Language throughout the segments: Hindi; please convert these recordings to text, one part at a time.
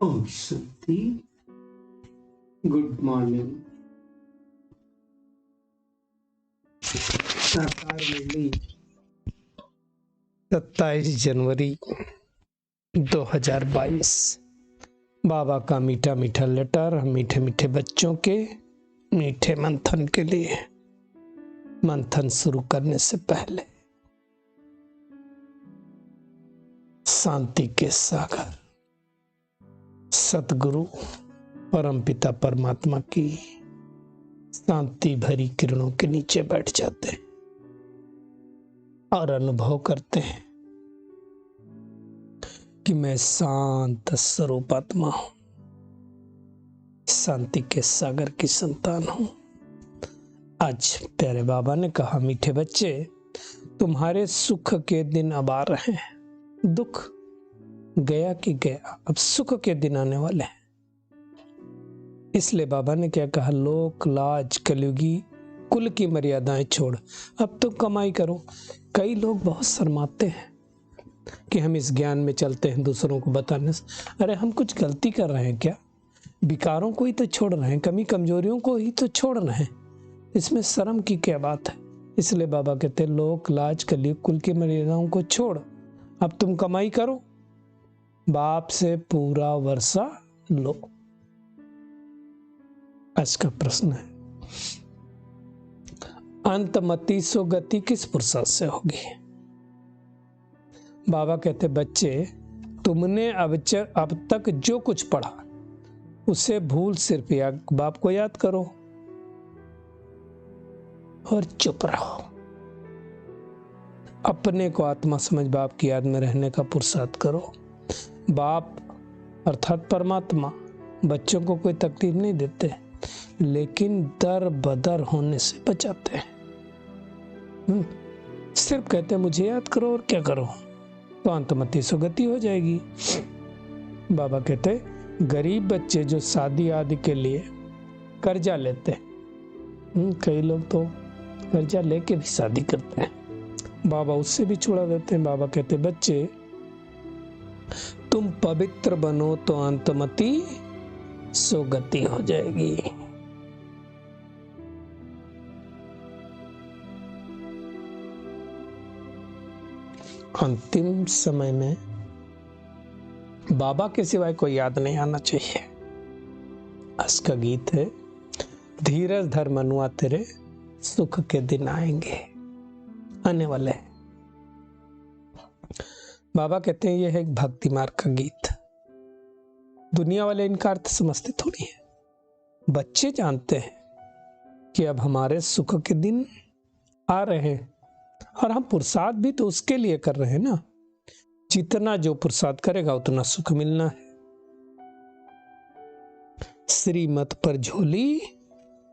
ओम शांति। Good morning. साकार मुरली 27 जनवरी 2022। बाबा का मीठा मीठा लेटर मीठे मीठे बच्चों के मीठे मंथन के लिए। मंथन शुरू करने से पहले शांति के सागर सतगुरु परमपिता परमात्मा की शांति भरी किरणों के नीचे बैठ जाते हैं और अनुभव करते हैं कि मैं शांत स्वरूप आत्मा हूं, शांति के सागर की संतान हूं। आज प्यारे बाबा ने कहा, मीठे बच्चे, तुम्हारे सुख के दिन अब आ रहे हैं। दुख गया कि गया, अब सुख के दिन आने वाले हैं। इसलिए बाबा ने क्या कहा, लोक लाज कलयुगी कुल की मर्यादाएं छोड़, अब तो कमाई करो। कई लोग बहुत शर्माते हैं कि हम इस ज्ञान में चलते हैं दूसरों को बताने से। अरे हम कुछ गलती कर रहे हैं क्या? विकारों को ही तो छोड़ रहे हैं, कमी कमजोरियों को ही तो छोड़ रहे हैं, इसमें शर्म की क्या बात है? इसलिए बाबा कहते हैं, लोक लाज कलयुग कुल की मर्यादाओं को छोड़, अब तुम कमाई करो, बाप से पूरा वर्षा लो। आज का प्रश्न है, अंतमति सो गति किस पुरुषार्थ से होगी? बाबा कहते, बच्चे, तुमने अब तक जो कुछ पढ़ा उसे भूल सिर्फ बाप को याद करो और चुप रहो। अपने को आत्मा समझ बाप की याद में रहने का पुरुषार्थ करो। बाप अर्थात परमात्मा बच्चों को कोई तकलीफ नहीं देते, लेकिन दर बदर होने से बचाते हैं। सिर्फ कहते हैं मुझे याद करो और क्या करो, तो अंतमति सुगति हो जाएगी। बाबा कहते, गरीब बच्चे जो शादी आदि के लिए कर्जा लेते हैं, कई लोग तो कर्जा लेके भी शादी करते हैं, बाबा उससे भी छुड़ा देते हैं। बाबा कहते, बच्चे, तुम पवित्र बनो तो अंतमति सुगति हो जाएगी। अंतिम समय में बाबा के सिवाय कोई याद नहीं आना चाहिए। आज का गीत है, धीरज धर मनुआ तेरे सुख के दिन आएंगे, आने वाले हैं। बाबा कहते हैं, यह है एक भक्ति मार्ग का गीत। दुनिया वाले इनका अर्थ समझते थोड़ी है, बच्चे जानते हैं कि अब हमारे सुख के दिन आ रहे हैं और हम पुरुषार्थ भी तो उसके लिए कर रहे हैं ना। जितना जो पुरुषार्थ करेगा उतना सुख मिलना है। श्रीमत पर झोली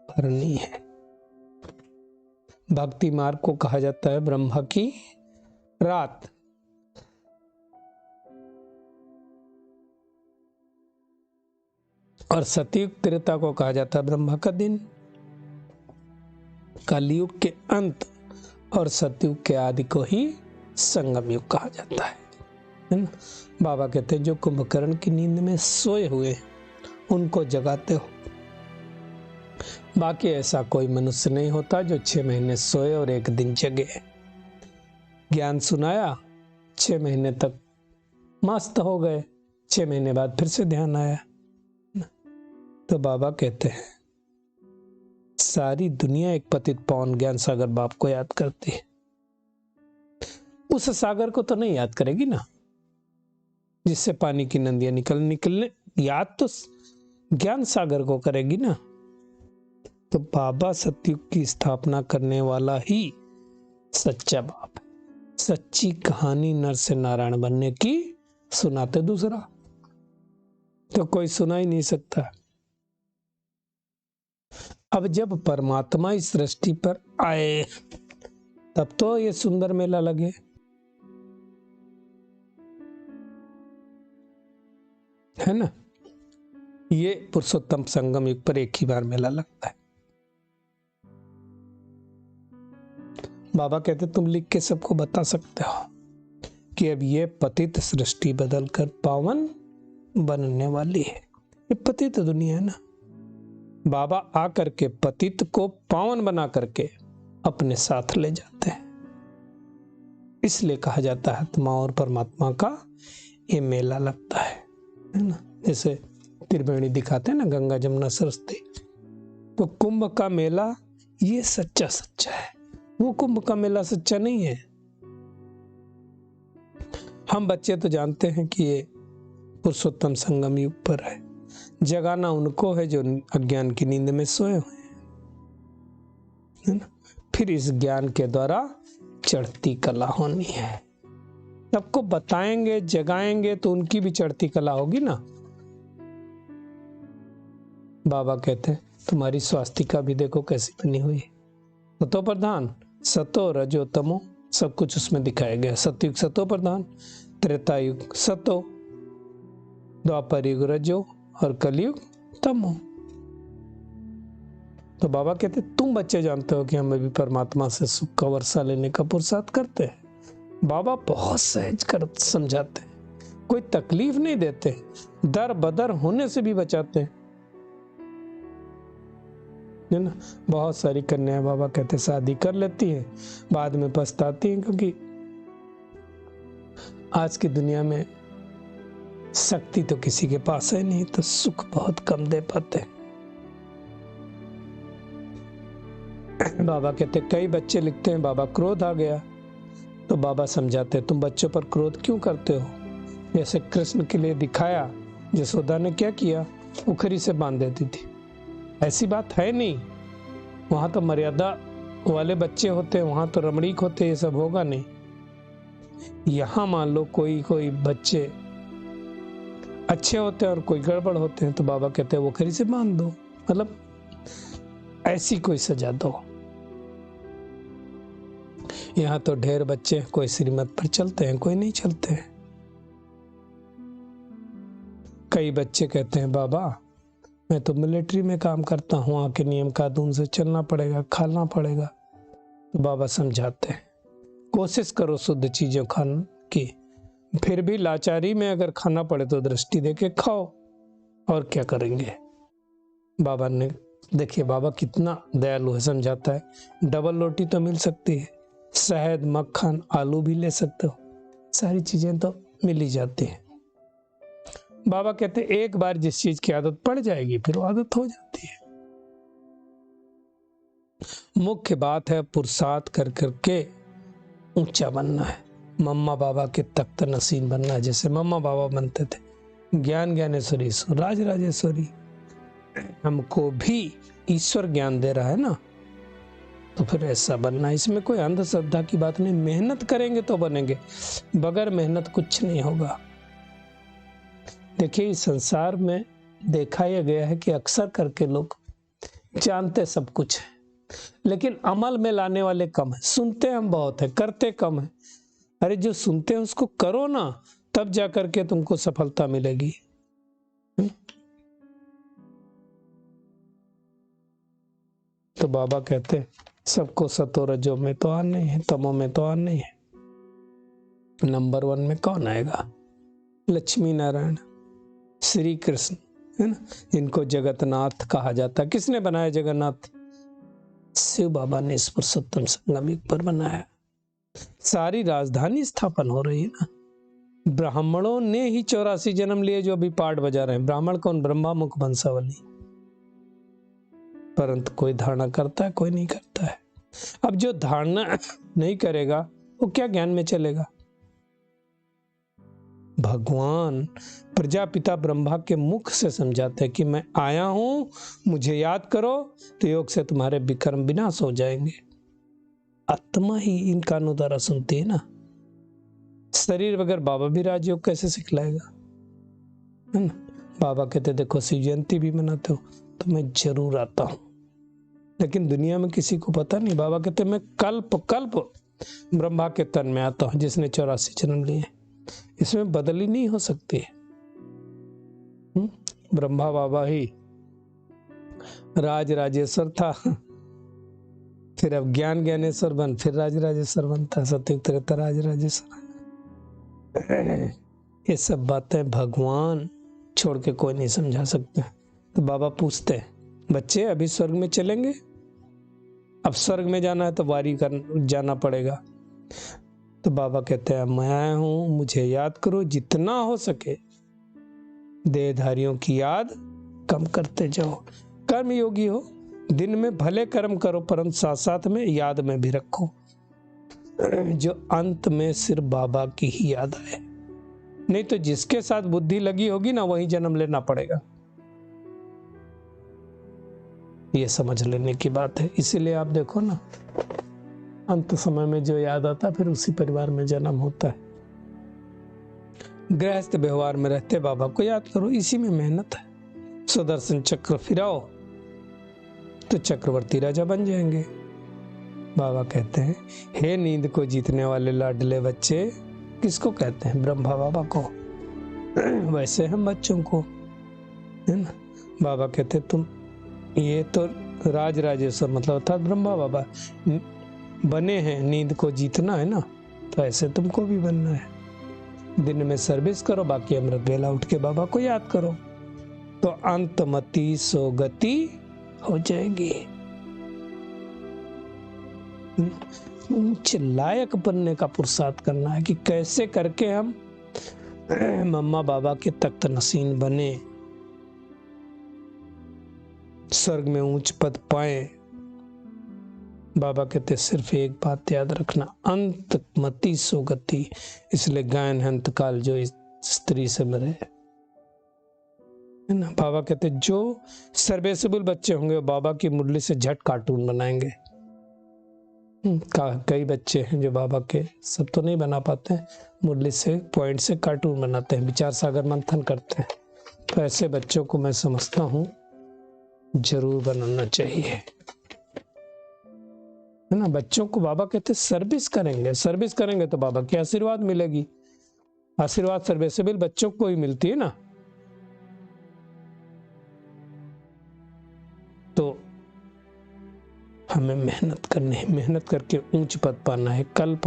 भरनी है। भक्ति मार्ग को कहा जाता है ब्रह्मा की रात। और सतयुग त्रेता को कहा जाता है ब्रह्मा का दिन। कलयुग के अंत और सतयुग के आदि को ही संगम युग कहा जाता है ना। बाबा कहते हैं, जो कुंभकर्ण की नींद में सोए हुए उनको जगाते हो। बाकी ऐसा कोई मनुष्य नहीं होता जो 6 महीने सोए और 1 दिन जगे। ज्ञान सुनाया, 6 महीने तक मस्त हो गए, 6 महीने बाद फिर से ध्यान आया। तो बाबा कहते हैं, सारी दुनिया एक पतित पावन ज्ञान सागर बाप को याद करती है। उस सागर को तो नहीं याद करेगी ना, जिससे पानी की नदियां निकलने। याद तो ज्ञान सागर को करेगी ना। तो बाबा सतयुग की स्थापना करने वाला ही सच्चा बाप है। सच्ची कहानी नर से नारायण बनने की सुनाते दूसरा, तो कोई सुना ही नहीं सकता। अब जब परमात्मा इस सृष्टि पर आए तब तो ये सुंदर मेला लगे, है ना। ये पुरुषोत्तम संगम युग पर एक ही बार मेला लगता है। बाबा कहते, तुम लिख के सबको बता सकते हो कि अब ये पतित सृष्टि बदलकर पावन बनने वाली है। ये पतित दुनिया है ना। बाबा आकर के पतित को पावन बना करके अपने साथ ले जाते हैं। इसलिए कहा जाता है आत्मा और परमात्मा का ये मेला लगता है ना। जैसे त्रिवेणी दिखाते हैं ना, गंगा जमुना सरस्वती, तो कुंभ का मेला ये सच्चा सच्चा है, वो कुंभ का मेला सच्चा नहीं है। हम बच्चे तो जानते हैं कि ये पुरुषोत्तम संगम युग पर है, जगाना उनको है जो अज्ञान की नींद में सोए हुए हैं ना। फिर इस ज्ञान के द्वारा चढ़ती कला होनी है। सबको बताएंगे, जगाएंगे तो उनकी भी चढ़ती कला होगी ना। बाबा कहते हैं तुम्हारी स्वास्तिका भी देखो कैसी बनी हुई है। सतो प्रधान, सतो रजो तमो, सब कुछ उसमें दिखाया गया। सतयुग सतो प्रधान, त्रेता युग सतो, द्वापर युग रजो और कलयुग तमो। तो बाबा कहते तुम बच्चे जानते हो कि हमें भी परमात्मा से सुख का वर्षा लेने का पुरुषार्थ करते हैं। बाबा बहुत सहज कर समझाते हैं, कोई तकलीफ नहीं देते, दर बदर होने से भी बचाते हैं, है ना। बहुत सारी कन्याएं बाबा कहते शादी कर लेती हैं, बाद में पछताती हैं, क्योंकि आज की दुनिया में शक्ति तो किसी के पास है नहीं, तो सुख बहुत कम दे पाते। बाबा कहते कई बच्चे लिखते हैं बाबा क्रोध आ गया, तो बाबा समझाते तुम बच्चों पर क्रोध क्यों करते हो। जैसे कृष्ण के लिए दिखाया, यशोदा ने क्या किया, उखरी से बांध देती थी। ऐसी बात है नहीं, वहां तो मर्यादा वाले बच्चे होते हैं, वहां तो रमणीक होते, ये सब होगा नहीं। यहां मान लो कोई बच्चे अच्छे होते हैं और कोई गड़बड़ होते हैं, तो बाबा कहते हैं वो खरी से बांध दो, मतलब ऐसी कोई सजा दो। यहाँ तो ढेर बच्चे कोई श्रीमत पर चलते हैं, कोई नहीं चलते हैं। कई बच्चे कहते हैं बाबा मैं तो मिलिट्री में काम करता हूँ, वहाँ के नियम कानून से चलना पड़ेगा, खाना पड़ेगा। तो बाबा समझाते हैं कोशिश करो शुद्ध चीजें खाने की, फिर भी लाचारी में अगर खाना पड़े तो दृष्टि देके खाओ, और क्या करेंगे। बाबा ने देखिए बाबा कितना दयालु है, समझाता है डबल रोटी तो मिल सकती है, शहद मक्खन आलू भी ले सकते हो, सारी चीजें तो मिल ही जाती हैं। बाबा कहते एक बार जिस चीज की आदत पड़ जाएगी फिर वो आदत हो जाती है। मुख्य बात है पुरुषार्थ कर करके ऊंचा बनना है, मम्मा बाबा के तख्त नसीन बनना है, जैसे मम्मा बाबा बनते थे। ज्ञान ज्ञानेश्वरी राज राजेश्वरी, हमको भी ईश्वर ज्ञान दे रहा है ना, तो फिर ऐसा बनना। इसमें कोई अंधश्रद्धा की बात नहीं, मेहनत करेंगे तो बनेंगे, बगैर मेहनत कुछ नहीं होगा। देखिए इस संसार में देखा यह गया है कि अक्सर करके लोग जानते सब कुछ है, लेकिन अमल में लाने वाले कम है। सुनते हम बहुत है, करते कम है। अरे जो सुनते हैं उसको करो ना, तब जाकर के तुमको सफलता मिलेगी। तो बाबा कहते सबको सतो रजो में तो आना ही है, तमो में तो आना ही है। नंबर 1 में कौन आएगा? लक्ष्मी नारायण श्री कृष्ण, है ना, जिनको जगन्नाथ कहा जाता है। किसने बनाया जगन्नाथ? शिव बाबा ने इस पुरुषोत्तम संगम युग पर बनाया। सारी राजधानी स्थापन हो रही है ना। ब्राह्मणों ने ही 84 जन्म लिए जो अभी पाठ बजा रहे हैं। ब्राह्मण कौन? ब्रह्मा मुख वंशावली। परंतु कोई धारणा करता है, कोई नहीं करता है। अब जो धारणा नहीं करेगा वो क्या ज्ञान में चलेगा? भगवान प्रजापिता ब्रह्मा के मुख से समझाते हैं कि मैं आया हूं, मुझे याद करो, तो योग से तुम्हारे विक्रम विनाश हो जाएंगे। आत्मा ही इन कानों द्वारा सुनती है ना। शरीर बगैर बाबा भी राजयोग कैसे सिखलाएगा, है ना। बाबा कहते देखो शिव जयंती भी मनाते हो, तो मैं जरूर आता हूं, लेकिन दुनिया में किसी को पता नहीं। बाबा कहते मैं कल्प कल्प ब्रह्मा के तन में आता हूं, जिसने 84 जन्म लिए। इसमें बदली नहीं हो सकती है। ब्रह्मा बाबा ही राज राजेश्वर था, फिर अब ज्ञान ज्ञानेश्वर बन, फिर राज राजेश्वर बनता, सतयुग त्रेता राज राजेश्वर। ये सब बातें भगवान छोड़ के कोई नहीं समझा सकता। तो बाबा पूछते हैं, बच्चे अभी स्वर्ग में चलेंगे? अब स्वर्ग में जाना है तो वारी कर जाना पड़ेगा। तो बाबा कहते हैं, मैं हूं, मुझे याद करो, जितना हो सके देहधारियों की याद कम करते जाओ। कर्म योगी हो, दिन में भले कर्म करो, परंतु साथ साथ में याद में भी रखो जो अंत में सिर्फ बाबा की ही याद आए। नहीं तो जिसके साथ बुद्धि लगी होगी ना, वही जन्म लेना पड़ेगा। ये समझ लेने की बात है। इसीलिए आप देखो ना, अंत समय में जो याद आता फिर उसी परिवार में जन्म होता है। गृहस्थ व्यवहार में रहते बाबा को याद करो, इसी में मेहनत है। सुदर्शन चक्र फिराओ तो चक्रवर्ती राजा बन जाएंगे। बाबा कहते हैं, हे नींद को जीतने वाले लाडले बच्चे, किसको कहते हैं? ब्रह्मा बाबा को। वैसे हम बच्चों को, है ना। बाबा कहते तुम ये तो राज राजेश्वर मतलब अर्थात ब्रह्मा बाबा बने हैं, नींद को जीतना है ना, तो ऐसे तुमको भी बनना है। दिन में सर्विस करो, बाकी अमृत वेला उठ के बाबा को याद करो, तो अंतमति सोगति हो जाएगी। लायक बनने का पुरुषार्थ करना है कि कैसे करके हम मम्मा बाबा के तख्त नसीन बने, स्वर्ग में उच्च पद पाए। बाबा कहते सिर्फ एक बात याद रखना, अंतमति सोगति। इसलिए गायन हंत काल जो स्त्री से मरे, है ना। बाबा कहते जो सर्विसेबल बच्चे होंगे वो बाबा की मुरली से झट कार्टून बनाएंगे। कई बच्चे हैं जो बाबा के, सब तो नहीं बना पाते हैं, मुरली से पॉइंट से कार्टून बनाते हैं, विचार सागर मंथन करते हैं। तो ऐसे बच्चों को मैं समझता हूँ जरूर बनाना चाहिए, है ना। बच्चों को बाबा कहते सर्विस करेंगे तो बाबा की आशीर्वाद मिलेगी। आशीर्वाद सर्विसेबल बच्चों को ही मिलती है ना। तो हमें मेहनत करनी है, मेहनत करके ऊंच पद पाना है। कल्प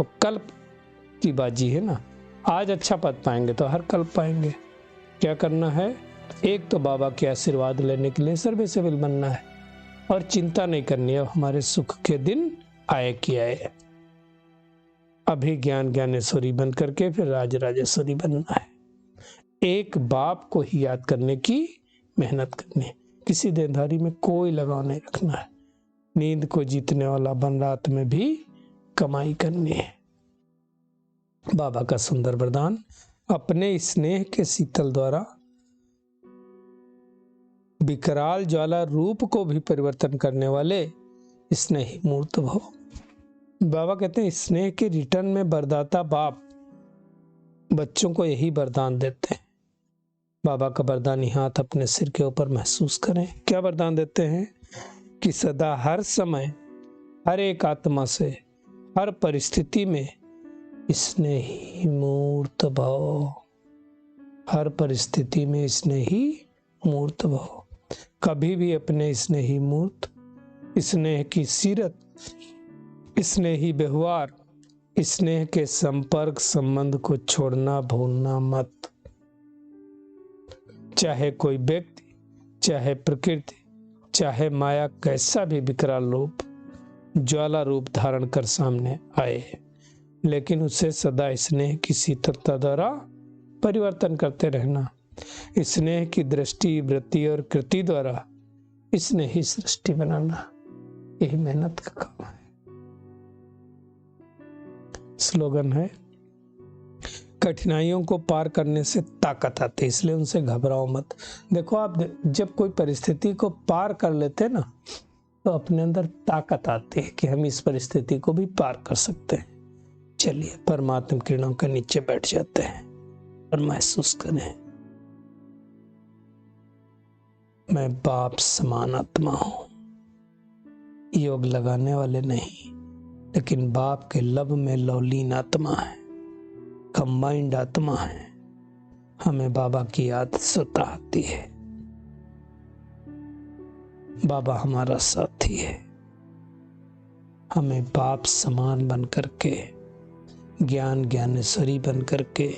की बाजी है ना। आज अच्छा पद पाएंगे तो हर कल्प पाएंगे। क्या करना है? एक तो बाबा के आशीर्वाद लेने के लिए सर्विसेबल बनना है, और चिंता नहीं करनी है हमारे सुख के दिन आए कि आए। अभी ज्ञान ज्ञानेश्वरी बन करके फिर राज राजेश्वरी बनना है। एक बाप को ही याद करने की मेहनत करनी है, किसी देनदारी में कोई लगाव नहीं रखना है। नींद को जीतने वाला बन रात में भी कमाई करनी है। बाबा का सुंदर वरदान, अपने स्नेह के शीतल द्वारा विकराल ज्वाला रूप को भी परिवर्तन करने वाले स्नेही मूर्त भव। बाबा कहते हैं स्नेह के रिटर्न में वरदाता बाप बच्चों को यही वरदान देते हैं। बाबा का वरदानी हाथ अपने सिर के ऊपर महसूस करें। क्या वरदान देते हैं? कि सदा हर समय हर एक आत्मा से हर परिस्थिति में स्नेही मूर्त भव। हर परिस्थिति में स्नेही मूर्त भव। कभी भी अपने स्नेही मूर्त, स्नेह की सीरत, स्नेही व्यवहार, स्नेह के संपर्क संबंध को छोड़ना भूलना मत। चाहे कोई व्यक्ति, चाहे प्रकृति, चाहे माया कैसा भी विकराल रूप, ज्वाला रूप धारण कर सामने आए, लेकिन उसे सदा स्नेह की शीतलता द्वारा परिवर्तन करते रहना। स्नेह की दृष्टि, वृत्ति और कृति द्वारा स्नेही सृष्टि बनाना, यही मेहनत का काम है। स्लोगन है, कठिनाइयों को पार करने से ताकत आती है, इसलिए उनसे घबराओ मत। देखो आप जब कोई परिस्थिति को पार कर लेते हैं ना, तो अपने अंदर ताकत आती है कि हम इस परिस्थिति को भी पार कर सकते हैं। चलिए परमात्मा किरणों के नीचे बैठ जाते हैं और महसूस करें, मैं बाप समान आत्मा हूं। योग लगाने वाले नहीं, लेकिन बाप के लब में लौलीन आत्मा है, कंबाइंड आत्मा है। हमें बाबा की याद सता आती है। बाबा हमारा साथी है। हमें बाप समान बन करके, ज्ञान ज्ञानेश्वरी बन करके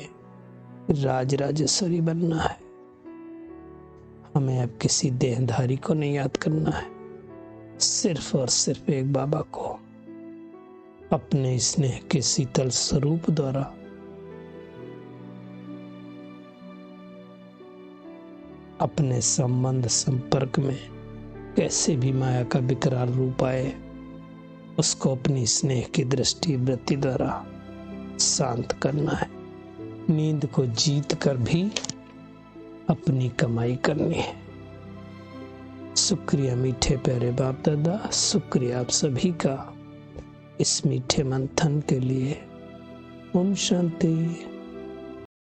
राज राजेश्वरी बनना है। हमें अब किसी देहधारी को नहीं याद करना है, सिर्फ और सिर्फ एक बाबा को अपने स्नेह के शीतल स्वरूप द्वारा अपने संबंध संपर्क में कैसे भी माया का विकराल रूप आए, उसको अपनी स्नेह की दृष्टि वृत्ति द्वारा शांत करना है। नींद को जीत कर भी अपनी कमाई करनी है। शुक्रिया मीठे प्यारे बाप दादा, शुक्रिया आप सभी का इस मीठे मंथन के लिए। ओम शांति।